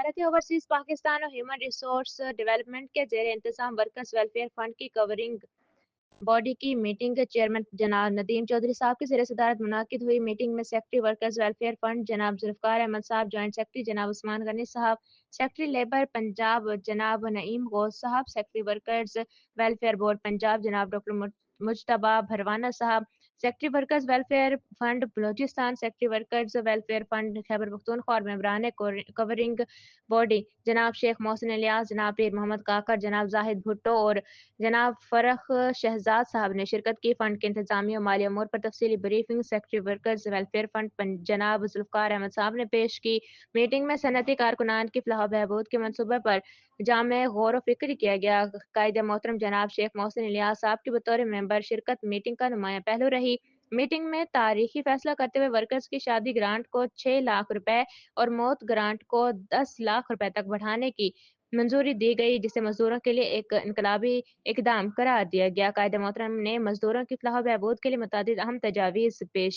سفارت اوورسیز پاکستان اور human resource development کے زیر انتظام ورکرز ویلفیئر فنڈ کی کورنگ باڈی کی میٹنگ چیئرمین جناب ندیم چودھری صاحب کی زیر صدارت منعقد ہوئی۔ میٹنگ میں سیکرٹری ورکرز ویلفیئر فنڈ جناب ذوالفقار احمد صاحب، جوائنٹ سیکرٹری جناب عثمان غنی صاحب، سیکرٹری لیبر پنجاب جناب نعیم غوث صاحب، secretary workers welfare board Punjab جناب ڈاکٹر مجتبیٰ بھروانہ صاحب، secretary workers welfare fund Balochistan, secretary workers welfare fund Khyber Pakhtunkhwa اور ممبران کورنگ باڈی جناب شیخ محسن الیاس، جناب پیر محمد کاکڑ، جناب زاہد بھٹو اور جناب فرخ شہزاد صاحب نے شرکت کی۔ فنڈ کے انتظامی و مالی امور پر تفصیلی briefing secretary workers welfare fund جناب ذوالفقار احمد صاحب نے پیش کی۔ میٹنگ میں صنعتی کارکنان کی فلاح و بہبود کے منصوبے پر جامع غور و فکر کیا گیا۔ قائد محترم جناب شیخ محسن الیاس صاحب کی بطور ممبر شرکت میٹنگ کا نمایاں پہلو رہی۔ میٹنگ میں تاریخی فیصلہ کرتے ہوئے ورکرز کی شادی گرانٹ کو 6 لاکھ روپے اور موت گرانٹ کو 10 لاکھ روپے تک بڑھانے کی منظوری دی گئی، جسے مزدوروں کے لیے ایک انقلابی اقدام قرار دیا گیا۔ قائد محترم نے مزدوروں کی فلاح و بہبود کے لیے متعدد اہم تجاویز پیش